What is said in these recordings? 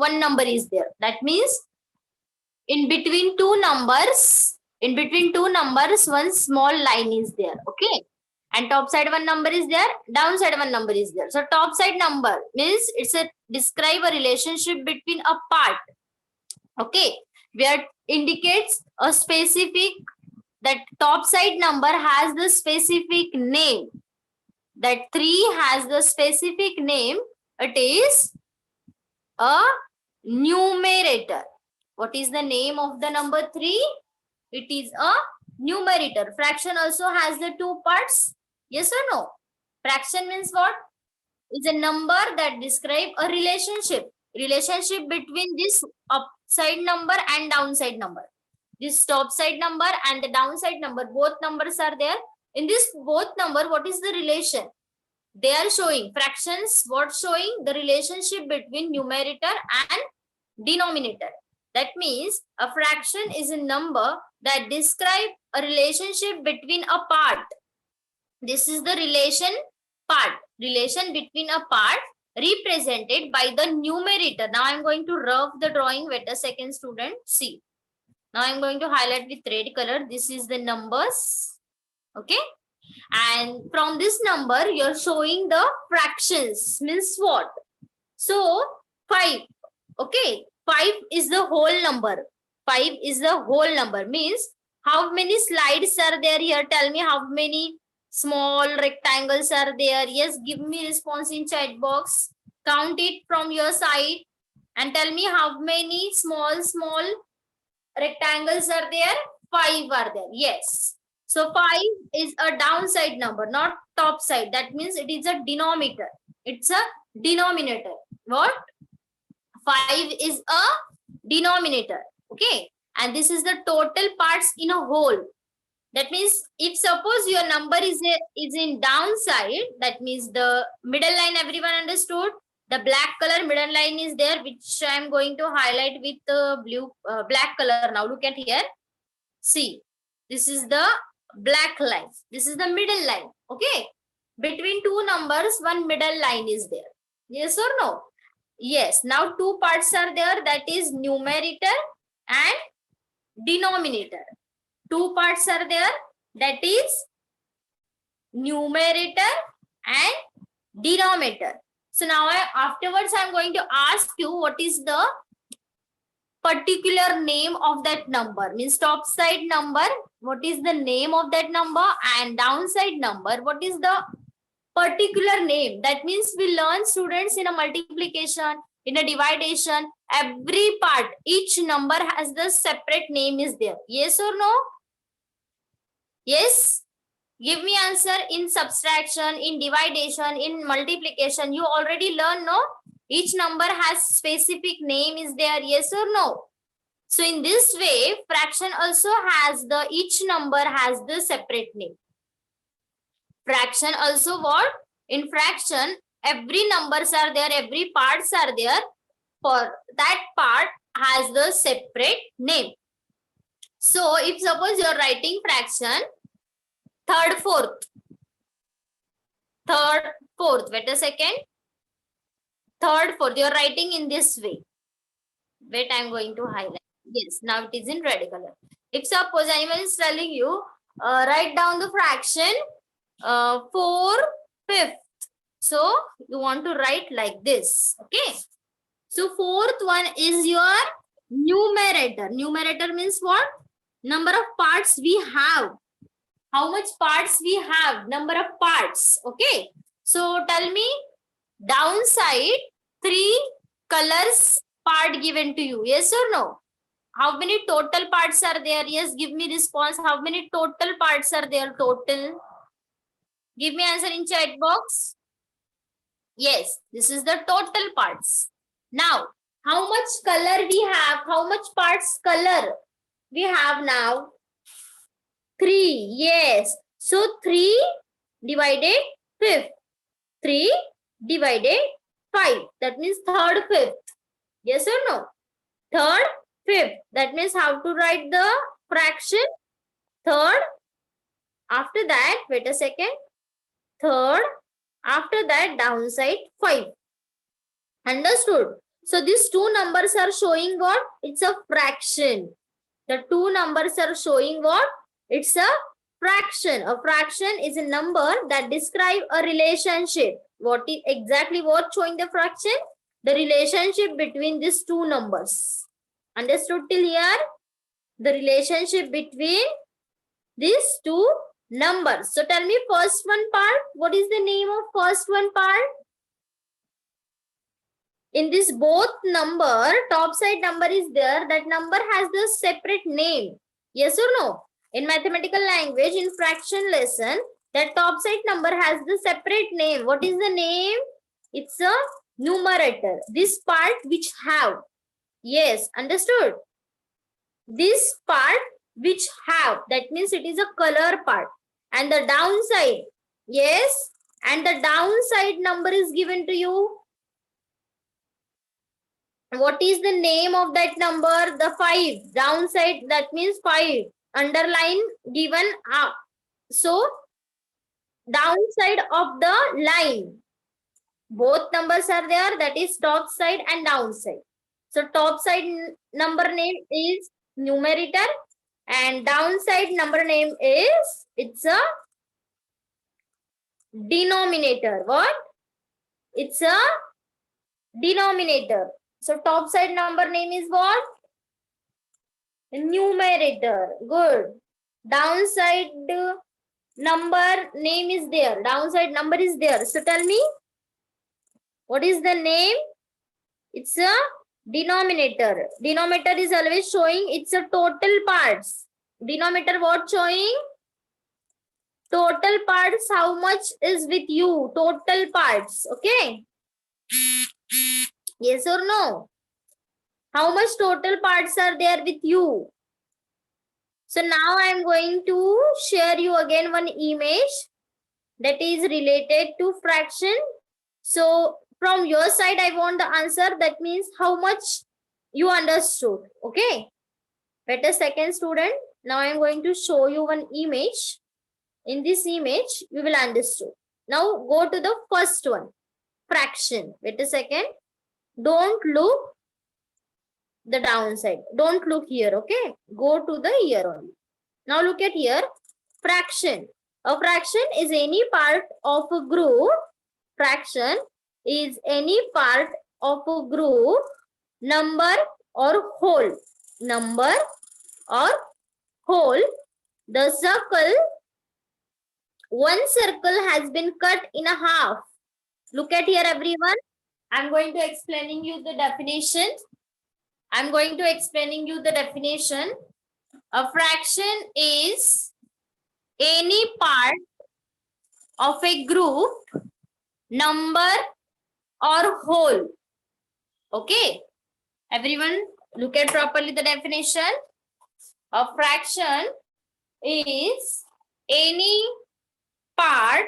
one number is there. That means in between two numbers, one small line is there. Okay. And top side one number is there, downside one number is there. So top side number means it's a describe a relationship between a part. Okay. Where indicates a specific, that top side number has the specific name. That 3 has the specific name. It is a numerator. What is the name of the number 3? It is a numerator. Fraction also has the two parts. Yes or no? Fraction means what? It's a number that describe a relationship. Relationship between this upside number and downside number. This top side number and the downside number, both numbers are there. In this both number, what is the relation? They are showing fractions, what showing the relationship between numerator and denominator. That means a fraction is a number that describe a relationship between a part. This is the relation part, relation between a part represented by the numerator. Now I am going to rub the drawing. Wait a second, student. See. Now I am going to highlight with red color. This is the numbers. Okay. And from this number, you're showing the fractions. Means what? So 5. Okay. 5 is the whole number. 5 is the whole number. Means how many slides are there here? Tell me how many small rectangles are there. Yes, give me response in chat box. Count it from your side and tell me how many small rectangles are there. 5 are there. Yes. So 5 is a downside number, not top side. That means it is a denominator. It's a denominator. What? 5 is a denominator. Okay. And this is the total parts in a whole. That means if suppose your number is in downside, that means the middle line everyone understood. The black color middle line is there, which I am going to highlight with the black color. Now look at here. See, this is the black line. This is the middle line. Okay. Between two numbers, one middle line is there. Yes or no? Yes. Now two parts are there. That is numerator and denominator. Two parts are there. That is numerator and denominator. So now afterwards I am going to ask you what is the particular name of that number. Means top side number, what is the name of that number, and downside number, what is the particular name. That means we learn, students, in a multiplication, in a division, every part, each number has the separate name is there. Yes or no? Yes. Give me answer in subtraction, in division, in multiplication. You already learn, no? Each number has specific name is there. Yes or no? So in this way, fraction also has the, each number has the separate name. Fraction also what? In fraction, every numbers are there, every parts are there. For that part has the separate name. So if suppose you are writing fraction, third, fourth, wait a second. Third, fourth, you are writing in this way. Wait, I am going to highlight. Yes, now it is in red color. If suppose anyone is telling you, write down the fraction 4/5. So you want to write like this. Okay. So fourth one is your numerator. Numerator means what? Number of parts we have. How much parts we have? Number of parts. Okay. So tell me, downside, 3 colors part given to you. Yes or no? How many total parts are there? Yes, give me response. How many total parts are there? Total. Give me answer in chat box. Yes, this is the total parts. Now, how much color we have? How much parts color we have now? 3. Yes. So 3 divided 5th. 3 divided 5. That means third, fifth. Yes or no? Third, fifth. That means how to write the fraction? Third. After that, wait a second. Third. After that, downside 5. Understood? So these two numbers are showing what? It's a fraction. The two numbers are showing what? It's a fraction. A fraction is a number that describe a relationship. What is exactly what showing the fraction? The relationship between these two numbers. Understood till here? The relationship between these two numbers. So tell me first one part. What is the name of first one part? In this both number, top side number is there. That number has the separate name. Yes or no? In mathematical language, in fraction lesson, that top side number has the separate name. What is the name? It's a numerator. This part which have. Yes, understood? This part which have. That means it is a color part. And the downside. Yes. And the downside number is given to you. What is the name of that number? The 5. Downside, that means 5. Underline given up. So, downside of the line. Both numbers are there. That is top side and downside. So, top side number name is numerator. And downside number name is, it's a denominator. What? It's a denominator. So top side number name is what? Numerator. Good. Downside number name is there. Downside number is there. So tell me, what is the name? It's a denominator. Denominator is always showing it's a total parts. Denominator what showing? Total parts, how much is with you? Total parts. Okay. Yes or no? How much total parts are there with you? So now I am going to share you again one image that is related to fraction. So from your side, I want the answer. That means how much you understood. Okay. Wait a second, student. Now I am going to show you one image. In this image, you will understand. Now go to the first one. Fraction. Wait a second. Don't look the downside. Don't look here, okay? Go to the here only. Now look at here. Fraction. A fraction is any part of a group. Fraction is any part of a group, number or whole. Number or whole. The circle, one circle has been cut in a half. Look at here, everyone. I'm going to explaining you the definition. I'm going to explaining you the definition. A fraction is any part of a group, number or whole. Okay. Everyone look at properly the definition. A fraction is any part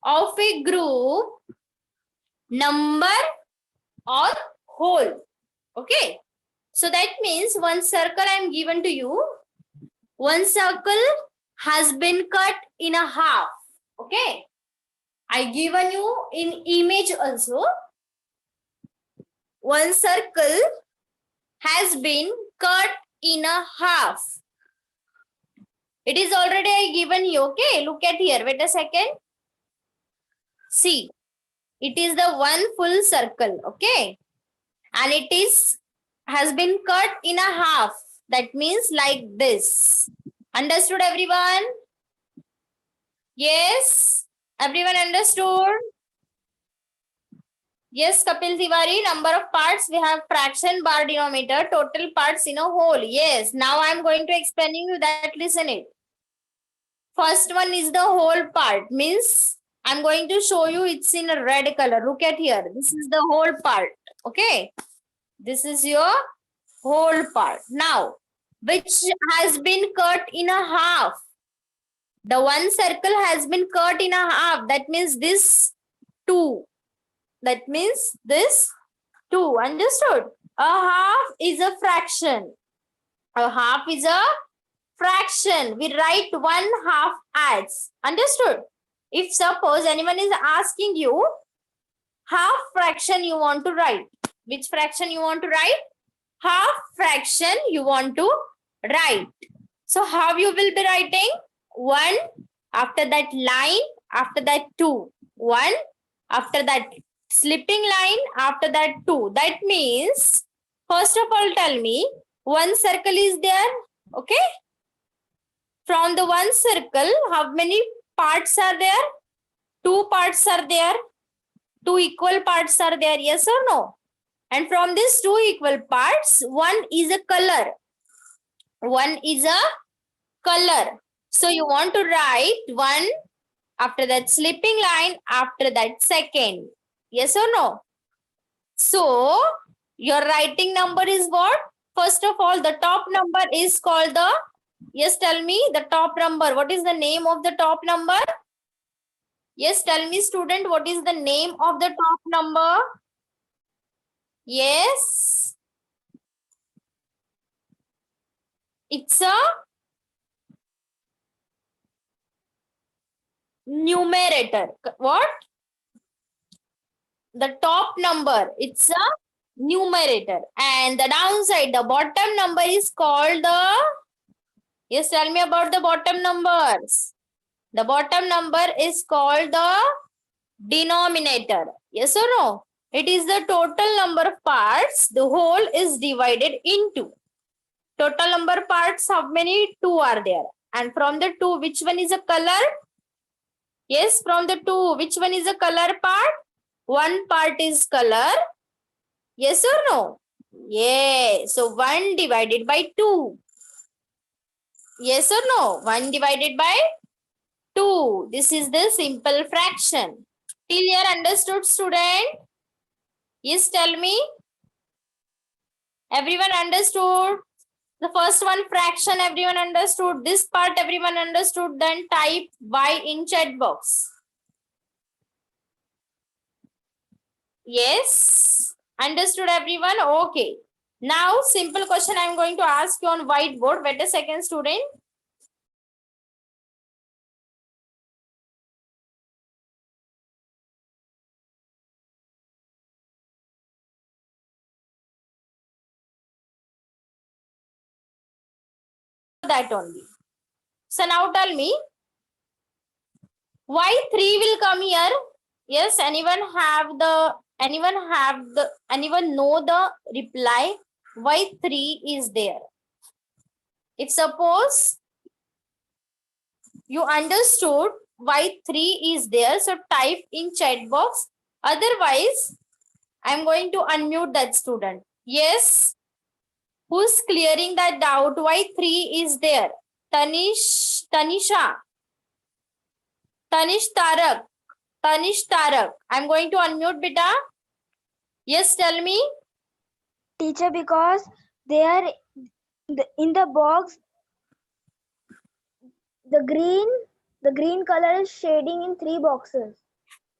of a group, number or whole. Okay. So that means one circle I am given to you. One circle has been cut in a half. Okay. I given you in image also. One circle has been cut in a half. It is already I given you. Okay. Look at here. Wait a second. See. It is the one full circle. Okay. And it is has been cut in a half. That means like this. Understood, everyone? Yes? Everyone understood? Yes, Kapil Tiwari, number of parts we have fraction bar denominator, total parts in a whole. Yes, now I am going to explaining you that. Listen it. First one is the whole part. Means I am going to show you it's in a red color. Look at here. This is the whole part. Okay. This is your whole part. Now, which has been cut in a half. The one circle has been cut in a half. That means this 2. That means this 2. Understood? A half is a fraction. A half is a fraction. We write 1/2 as. Understood? If suppose anyone is asking you half fraction you want to write. Which fraction you want to write? Half fraction you want to write. So how you will be writing? 1, after that line, after that 2. 1, after that slipping line, after that 2. That means, first of all, tell me, one circle is there, okay? From the one circle, how many parts are there? 2 parts are there. 2 equal parts are there, yes or no? And from these 2 equal parts, one is a color. One is a color. So you want to write 1, after that slipping line, after that second. Yes or no? So your writing number is what? First of all, the top number is called the, yes, tell me the top number. What is the name of the top number? Yes, tell me student, what is the name of the top number? Yes. It's a numerator. What? The top number, it's a numerator. And the downside, the bottom number is called the, yes, tell me about the bottom numbers. The bottom number is called the denominator. Yes or no? It is the total number of parts the whole is divided into. Total number of parts, how many? 2 are there. And from the 2, which one is a color? Yes, from the 2, which one is a color part? One part is color. Yes or no? Yes. So 1 divided by 2. Yes or no? 1 divided by 2. This is the simple fraction. Till here understood, student? Yes, tell me. Everyone understood? The first one, fraction, everyone understood. This part, everyone understood. Then type Y in chat box. Yes, understood everyone? Okay. Now, simple question I am going to ask you on whiteboard. Wait a second, student. That only. So now tell me, why 3 will come here? Yes, anyone know the reply? Why 3 is there? If suppose you understood why 3 is there, so type in chat box. Otherwise, I'm going to unmute that student. Yes. Who's clearing that doubt? Why 3 is there? Tanisha, Tanish Tarak. I'm going to unmute, beta. Yes, tell me. Teacher, because they are in the box, the green color is shading in 3 boxes.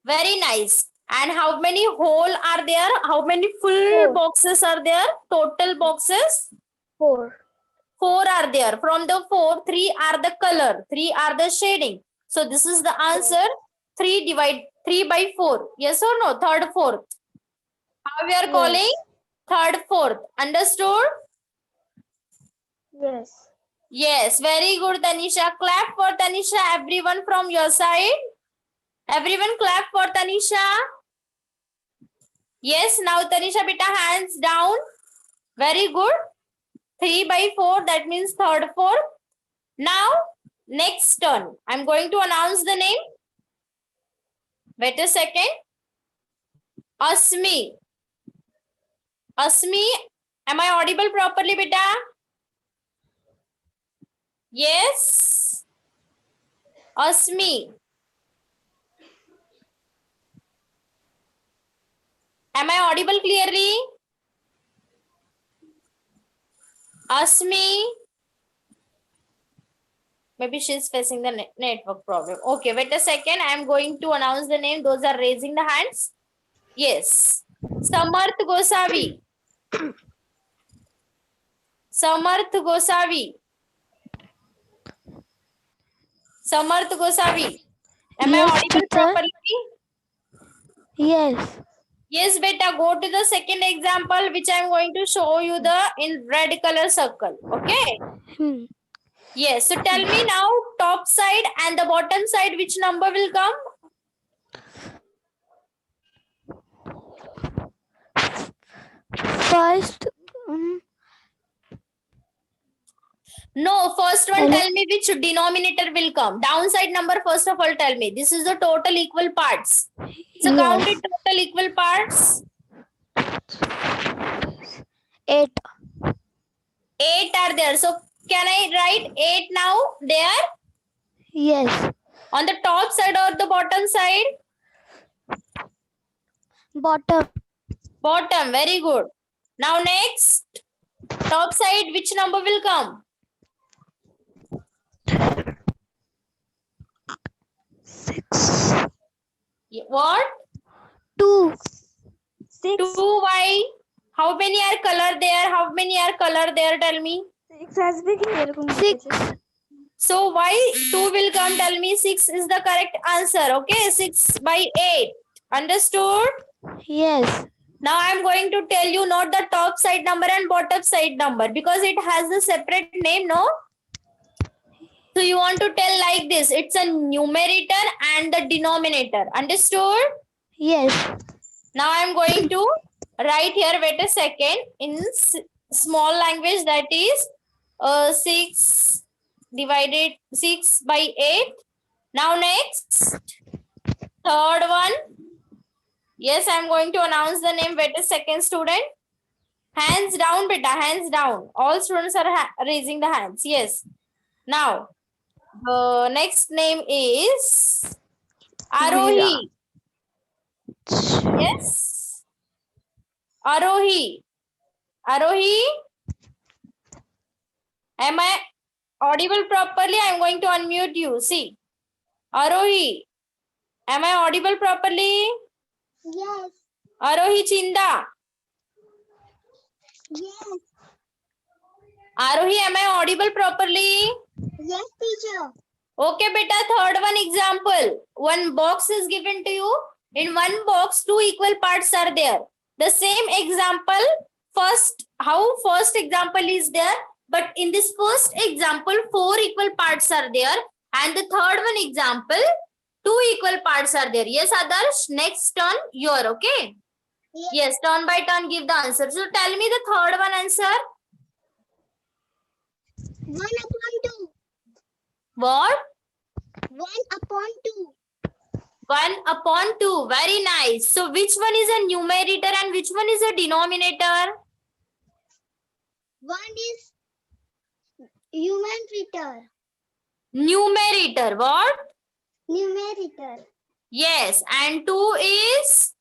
Very nice. And how many whole are there? How many full 4. boxes are there? Total boxes? 4. 4 are there. From the 4, 3 are the color. 3 are the shading. So this is the answer. 3 by 4. Yes or no? Third, fourth. How we are calling? Third, fourth. Understood? Yes. Yes. Very good, Tanisha. Clap for Tanisha. Everyone from your side. Everyone clap for Tanisha. Yes. Now Tanisha, beta, hands down. Very good. 3 by 4. That means third, fourth. Now, next turn. I'm going to announce the name. Wait a second. Asmi. Asmi, am I audible properly, beta? Yes. Asmi. Am I audible clearly? Asmi. Maybe she's facing the network problem. Okay, wait a second. I'm going to announce the name. Those are raising the hands. Yes. Samarth Gosavi. Samarth Gosavi. Samarth Gosavi. Am I Yes, audible teacher. properly? Yes. Yes, beta, go to the second example, which I am going to show you the in red color circle. Okay. Yes. So tell me now, top side and the bottom side, which number will come? First, No, first one, Hello? tell me which denominator will come. Downside number, first of all, tell me. This is the total equal parts. So count yes, it, total equal parts. 8. 8 are there. So can I write 8 now there? Yes, On the top side or the bottom side? bottom. Bottom, very good. Now next, top side, which number will come? 6. What? 2. 6. 2, why? How many are color there? How many are color there? Tell me. 6 has been 6. So why 2 will come? Tell me. 6 is the correct answer. Okay, 6 by 8. Understood? Yes, Now I am going to tell you not the top side number and bottom side number because it has a separate name, no? So you want to tell like this. It's a numerator and the denominator. Understood? yes, Now I am going to write here, wait a second, in small language, that is 6 divided 6 by 8. Now next, third one. Yes, I am going to announce the name. Wait a second, student. Hands down, beta, hands down. All students are raising the hands. Yes. Now, the next name is Arohi. Yes. Arohi. Arohi. Am I audible properly? I am going to unmute you. See. Arohi. Am I audible properly? yes, Arohi Chinda. yes, Arohi, am I audible properly? yes, teacher. Okay, beta, third one example. One box is given to you. In one box, 2 equal parts are there. The same example, first example is there. But in this first example, 4 equal parts are there. And the third one example, 2 equal parts are there. Yes, Adarsh, next turn, your, okay? Yes, turn by turn, give the answer. So tell me the third one answer. 1/2. What? 1/2. 1/2. Very nice. So which one is a numerator and which one is a denominator? One is numerator. Numerator. What? Numerator. Yes. And 2 is?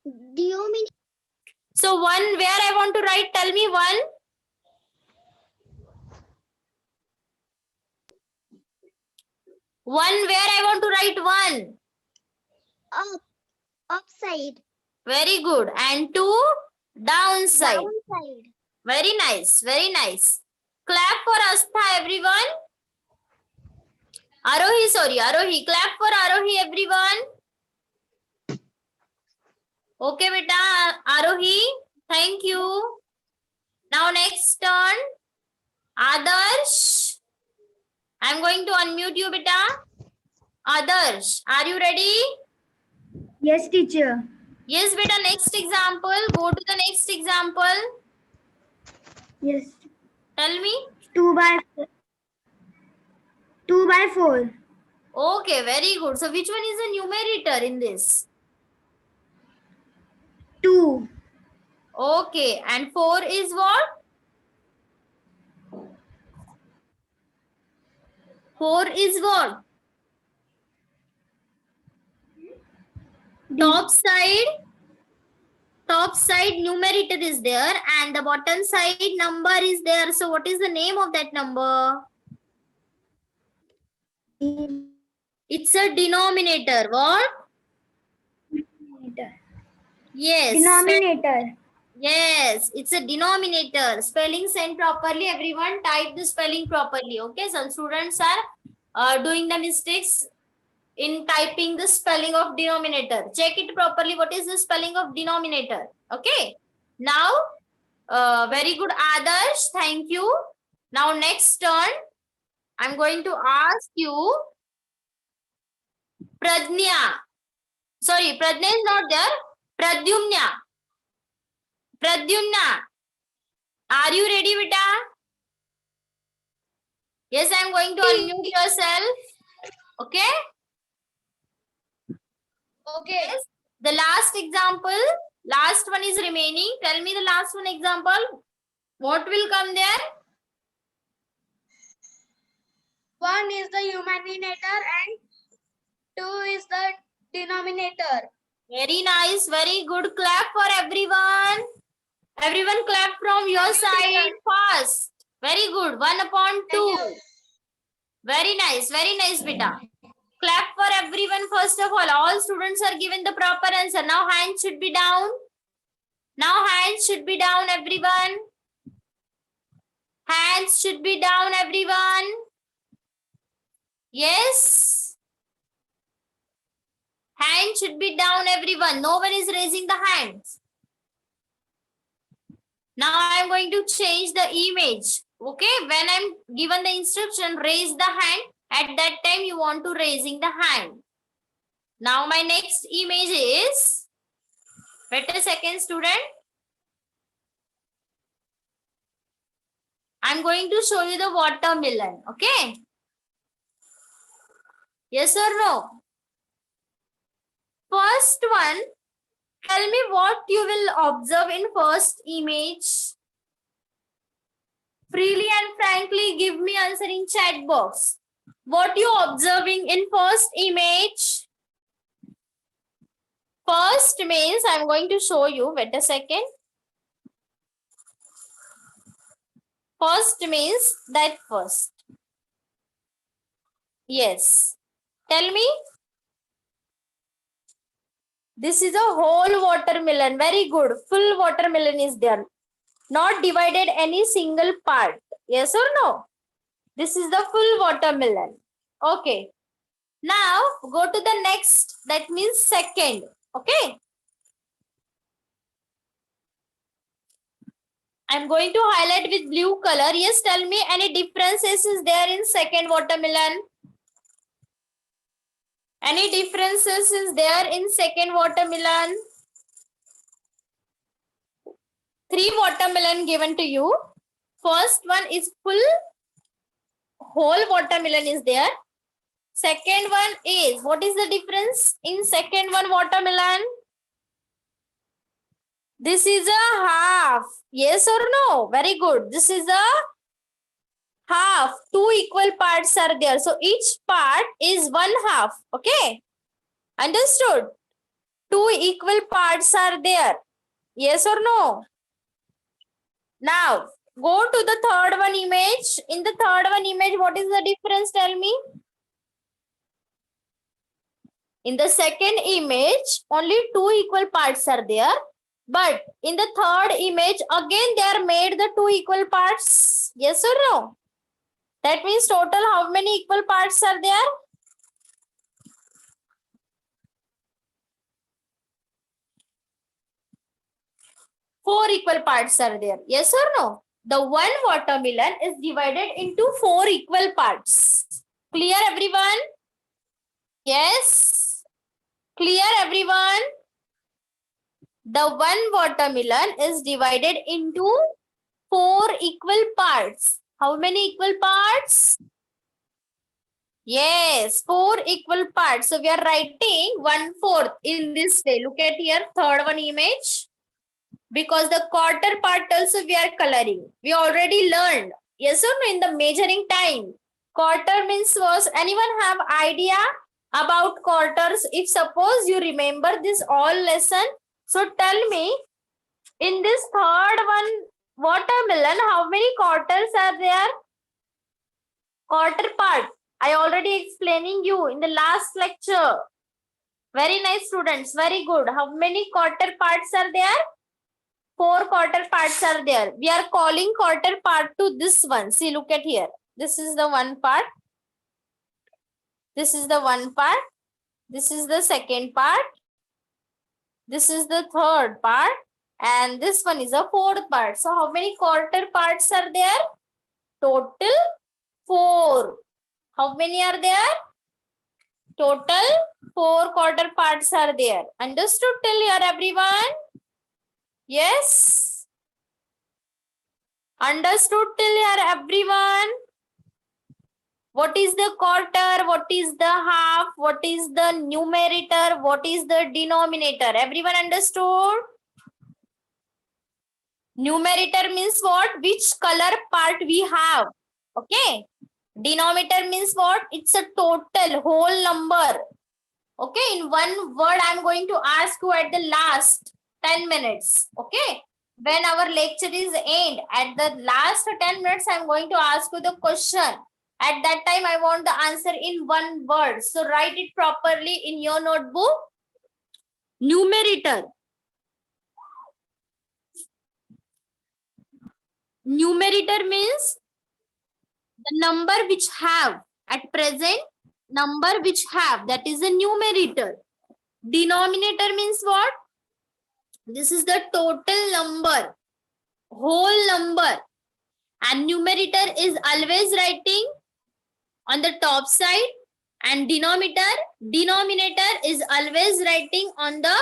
Denominator. So 1 where I want to write? Tell me 1. 1 where I want to write 1. Up. Upside. Very good. And 2 downside. Downside. Very nice. Very nice. Clap for Astha, everyone. Arohi, sorry. Arohi. Clap for Arohi, everyone. Okay, beta. Arohi. Thank you. Now next turn. Adarsh. I'm going to unmute you, beta. Adarsh, are you ready? Yes, teacher. Yes, beta. Next example. Go to the next example. Yes. Tell me. 2 by 4. Okay, very good. So which one is the numerator in this? 2. Okay. And 4 is what? 4 is what? Top side numerator is there and the bottom side number is there. So what is the name of that number? It's a denominator. What? Yes. Denominator. Yes, it's a denominator. Spelling sent properly. Everyone type the spelling properly. Okay, some students are doing the mistakes. in typing the spelling of denominator. Check it properly. What is the spelling of denominator? Okay. Now, very good, Adarsh. Thank you. Now, next turn, I'm going to ask you, Pradnya. Sorry, Pradnya is not there. Pradyumna. Pradyumna. Are you ready, beta? Yes, I'm going to unmute yourself. Okay? Okay. Yes. The last example, last one is remaining. Tell me the last one example. What will come there? 1 is the numerator and 2 is the denominator. Very nice, very good. Clap for everyone. Everyone clap from your side first. Very good. 1 upon 2. Very nice, beta. Clap for everyone first of all. All students are given the proper answer. Now hands should be down. Now hands should be down, everyone. Hands should be down, everyone. Yes. Hand should be down, everyone. No one is raising the hands. Now I am going to change the image. Okay, when I'm given the instruction, raise the hand. At that time, you want to raising the hand. Now my next image is, wait a second, student. I'm going to show you the watermelon. Okay. Yes or no? First one, tell me what you will observe in first image. Freely and frankly give me answer in chat box. What you observing in first image? First means I'm going to show you. Wait a second. First means that first. Yes. Tell me. This is a whole watermelon. Very good. Full watermelon is there. Not divided any single part. Yes or no? This is the full watermelon. Okay. Now go to the next. That means second. Okay. I'm going to highlight with blue color. Yes, tell me any differences is there in second watermelon? Any differences is there in second watermelon? 3 watermelon given to you. First one is full whole watermelon is there. Second one is, what is the difference in second one watermelon? This is a half. Yes or no? Very good. This is a half. 2 equal parts are there. So each part is 1 half. Okay. Understood? 2 equal parts are there. Yes or no? Now, go to the third one image. In the third one image, what is the difference? Tell me. In the second image, only 2 equal parts are there. But in the third image, again they are made the 2 equal parts. Yes or no? That means total how many equal parts are there? Four equal parts are there. Yes or no? The one watermelon is divided into 4 equal parts. Clear, everyone? Yes? Clear, everyone? The one watermelon is divided into 4 equal parts. How many equal parts? Yes, 4 equal parts. So we are writing 1/4 in this way. Look at here, third one image. Because the quarter part also we are coloring. We already learned. Yes or no? In the measuring time. Quarter means was, anyone have idea about quarters? If suppose you remember this all lesson. So tell me, in this third one watermelon, how many quarters are there? Quarter part. I already explaining you in the last lecture. Very nice, students. Very good. How many quarter parts are there? 4 quarter parts are there. We are calling quarter part to this one. See, look at here. This is the one part. This is the one part. This is the second part. This is the third part. And this one is a fourth part. So how many quarter parts are there? Total 4. How many are there? Total 4 quarter parts are there. Understood till here, everyone? Yes? Understood till here, everyone? What is the quarter? What is the half? What is the numerator? What is the denominator? Everyone understood? Numerator means what? Which color part we have. Okay. Denominator means what? It's a total, whole number. Okay. In one word, I'm going to ask you at the last 10 minutes. Okay. When our lecture is end, at the last 10 minutes, I'm going to ask you the question. At that time, I want the answer in one word. So write it properly in your notebook. Numerator. Numerator means the number which have at present, number which have, that is a numerator. Denominator means what? This is the total number, whole number. And numerator is always writing on the top side, and denominator is always writing on the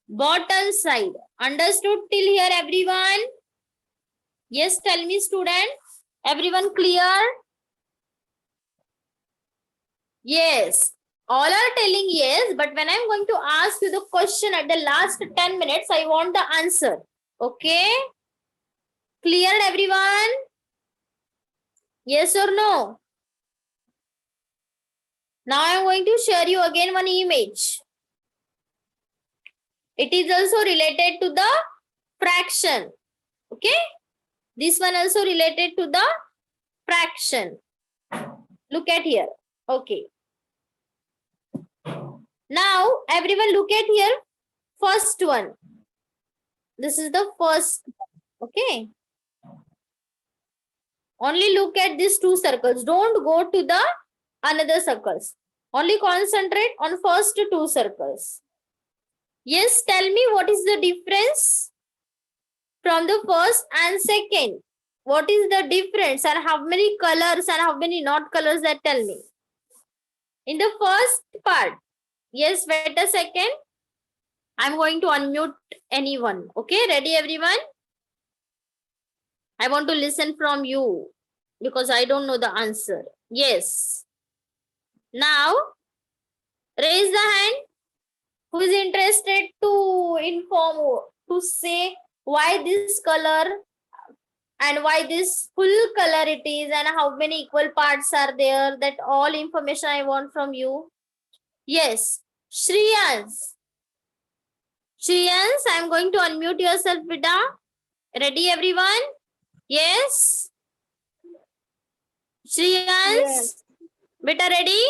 bottom side. Understood till here, everyone? Yes, tell me, student. Everyone clear? Yes. All are telling yes, but when I'm going to ask you the question at the last 10 minutes, I want the answer. Okay? Clear, everyone? Yes or no? Now I'm going to share you again one image. It is also related to the fraction. Okay? This one also related to the fraction. Look at here. Okay. Now, everyone look at here. First one. This is the first. Okay. Only look at these two circles. Don't go to the another circles. Only concentrate on first two circles. Yes, tell me what is the difference from the first and second. What is the difference and how many colors and how many not colors, that tell me. In the first part, yes, wait a second. I'm going to unmute anyone. Okay, ready everyone? I want to listen from you because I don't know the answer. Yes. Now, raise the hand. Who is interested to inform, to say why this color and why this full color it is and how many equal parts are there? That all information I want from you. Yes. Shriyans. Shriyans, I'm going to unmute yourself, Vida. Ready, everyone? Yes? Shriyans? Yes. Beta, ready?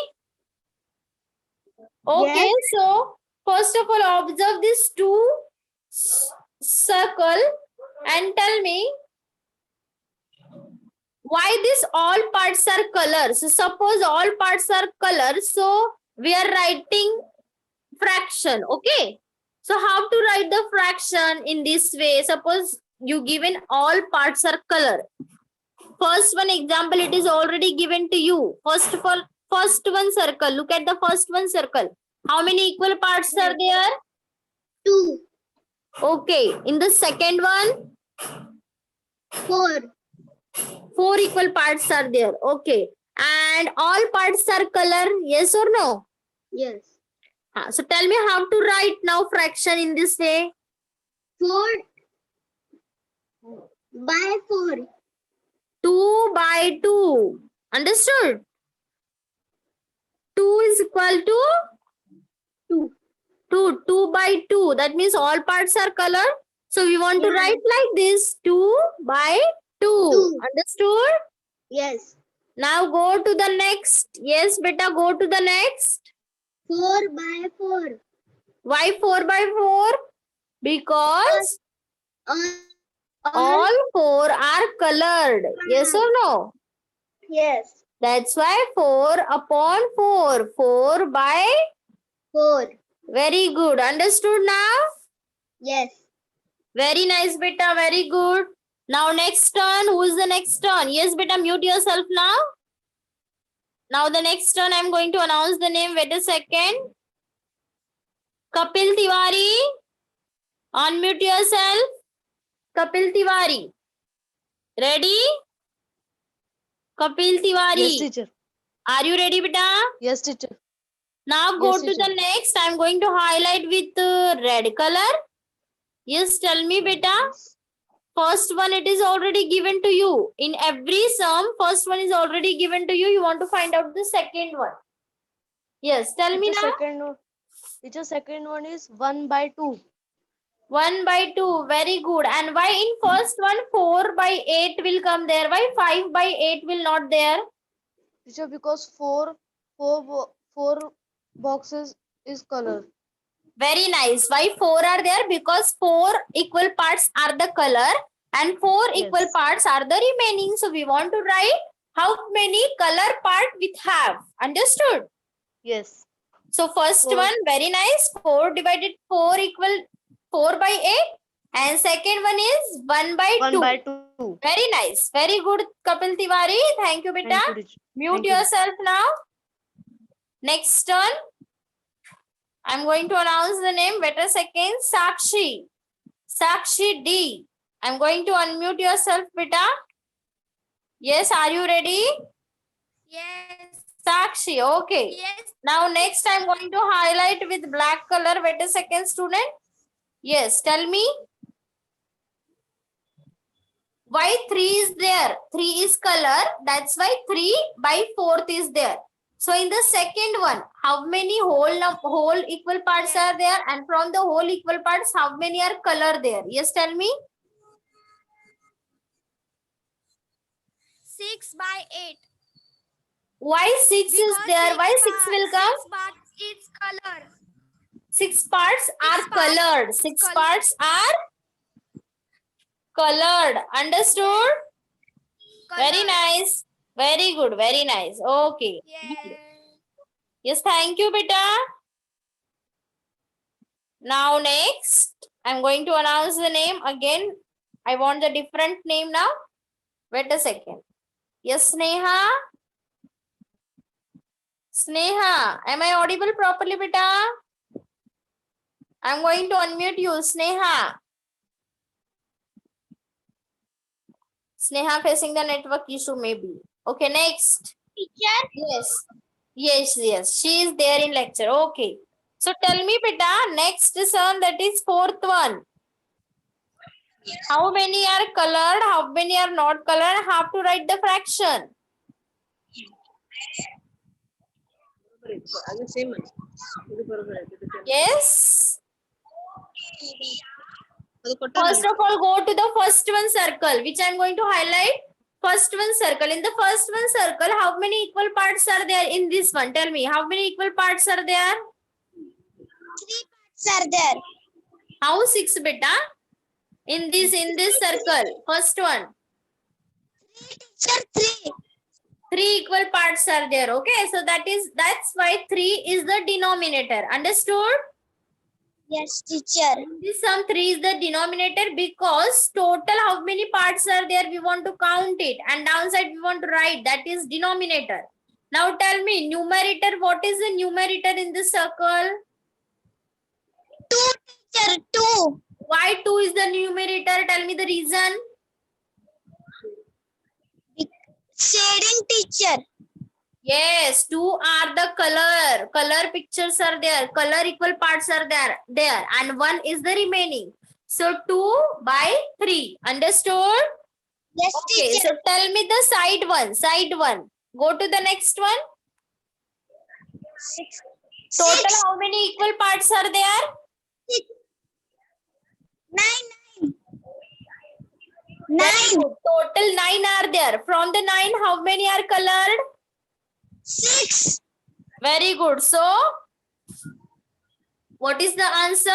Okay, Yes. so first of all, observe these two circle and tell me why this all parts are colors. So suppose all parts are colors, so we are writing fraction. Okay, so how to write the fraction in this way? Suppose you given all parts are color. First one example, it is already given to you. First of all, first one circle. Look at the first one circle. How many equal parts are there? 2, Okay. In the second one, 4, 4 equal parts are there. Okay. And all parts are color. Yes or no? yes. So tell me how to write now fraction in this way. 4 by 4. 2 by 2. Understood? 2 is equal to 2. 2 by 2. That means all parts are color. So we want to Yeah. write like this. 2 by 2. 2. Understood? Yes. Now go to the next. Yes, beta, go to the next. 4 by 4. Why 4 by 4? Because all 4 are colored. Yes or no? Yes. That's why 4 upon 4. 4 by 4. Very good. Understood now? Yes. Very nice, beta. Very good. Now next turn. Who is the next turn? Yes, beta. Mute yourself now. Now the next turn, I'm going to announce the name. Wait a second. Kapil Tiwari. Unmute yourself. Kapil Tiwari. Ready? Kapil Tiwari. Yes, teacher. Are you ready, beta? Yes, teacher. Now go Yes, to teacher. the next. I'm going to highlight with red color. Yes, tell me, beta. First one, it is already given to you. In every sum, first one is already given to you. You want to find out the second one. Yes, tell me now. Teacher, second one is 1 by 2. 1 by 2. Very good. And why in first one 4 by 8 will come there? Why 5 by 8 will not there? Teacher, because four boxes is color. Very nice. Why 4 are there? Because 4 equal parts are the color and 4 equal Yes. parts are the remaining. So we want to write how many color part we have. Understood? Yes. So first 4. one, very nice. 4 divided 4 equal 4 by 8. And second one is 1 by 1 2. by 2. Very nice. Very good, Kapil Tiwari. Thank you, beta. Thank you, teacher. Mute Thank you. yourself now. Next turn. I'm going to announce the name. Wait a second. Sakshi. Sakshi D. I'm going to unmute yourself, beta. Yes, are you ready? Yes. Sakshi, okay. Yes. Now next I'm going to highlight with black color. Wait a second, student. Yes, tell me. Why 3 is there? 3 is color. That's why 3 by 4th is there. So in the second one, how many whole equal parts are there? And from the whole equal parts, how many are color there? Yes, tell me. 6 by 8. Why 6 is there? Why 6 will come? 6 parts is color. 6 parts are Six parts colored. 6 colored. parts are colored. Understood? Very nice. Very good. Very nice. Okay. Yes. Yes, thank you, beta. Now next, I'm going to announce the name again. I want the different name now. Wait a second. Yes, Sneha. Sneha, am I audible properly, beta? I'm going to unmute you, Sneha. Sneha facing the network issue maybe. Okay, next. Teacher. Yes. Yes. She is there in lecture. Okay. So tell me, beta, next sum, that is fourth one. How many are colored? How many are not colored? Have to write the fraction. Yes. First of all, go to the first one circle, which I am going to highlight. First one circle. In the first one circle, how many equal parts are there in this one? Tell me, how many equal parts are there? 3 parts are there. How 6, beta? In this circle, first one. 3, teacher, 3. 3 equal parts are there. Okay, so that's why 3 is the denominator. Understood? Yes, teacher. In this sum, 3 is the denominator because total how many parts are there, we want to count it, and downside we want to write, that is denominator. Now tell me, numerator, what is the numerator in this circle? 2, teacher, 2. Why 2 is the numerator? Tell me the reason. Shading, teacher. Yes, 2 are the color pictures are there, color equal parts are there, and 1 is the remaining. So 2 by 3. Understood? Yes, Okay, teacher. so tell me the side one. Go to the next one. 6. Total how many equal parts are there? 9. Very good. Total 9 are there. From the 9, how many are colored? 6. Very good. So, what is the answer?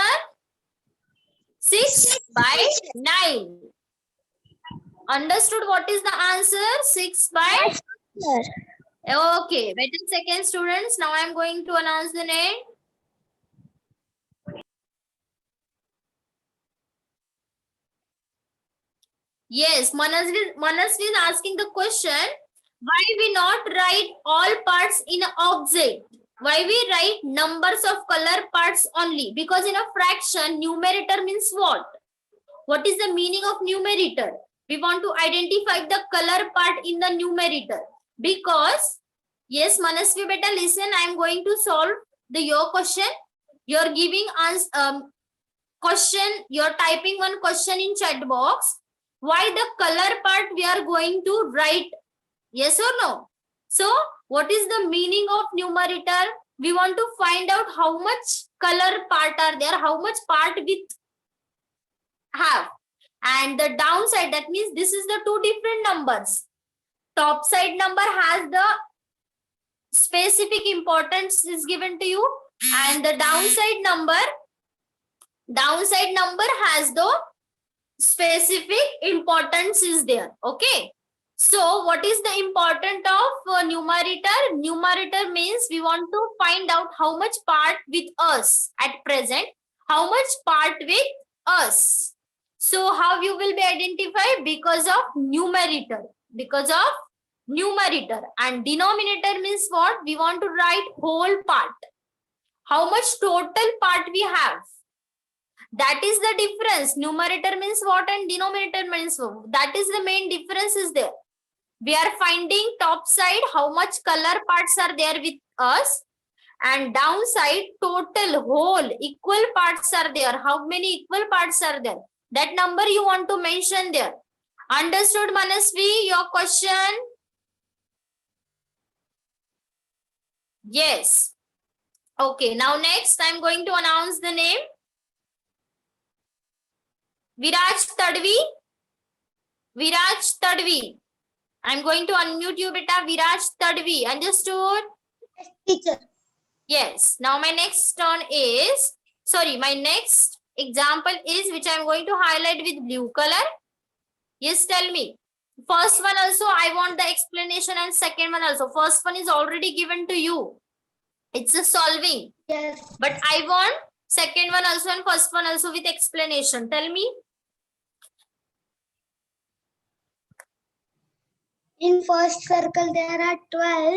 6 by 9. Understood what is the answer? 6 by? Sir. Okay. Wait a second, students. Now I am going to announce the name. Yes, Manasvi is asking the question, why we not write all parts in an object? Why we write numbers of color parts only? Because in a fraction, numerator means what? What is the meaning of numerator? We want to identify the color part in the numerator. Because, yes, Manasvi beta, listen, I am going to solve your question. You are giving us question, you are typing one question in chat box. Why the color part we are going to write? Yes or no? So, what is the meaning of numerator? We want to find out how much color part are there, how much part we have. And the downside, that means this is the two different numbers. Top side number has the specific importance is given to you, and the downside number has the specific importance is there. Okay. So what is the importance of numerator? Numerator means we want to find out how much part with us at present, how much part with us. So how you will be identified? Because of numerator. Because of numerator. And denominator means what? We want to write whole part. How much total part we have. That is the difference. Numerator means what and denominator means what. That is the main difference is there. We are finding top side how much color parts are there with us, and downside total whole equal parts are there. How many equal parts are there? That number you want to mention there. Understood, Manasvi, your question? Yes. Okay, now next I'm going to announce the name. Viraj Tadvi. Viraj Tadvi. I'm going to unmute you, beta. Viraj Tadvi. Understood? Yes, teacher. Yes. Now my next turn is, my next example is which I'm going to highlight with blue color. Yes, tell me. First one also I want the explanation, and second one also. First one is already given to you. It's a solving. Yes. But I want second one also and first one also with explanation. Tell me. In first circle there are 12.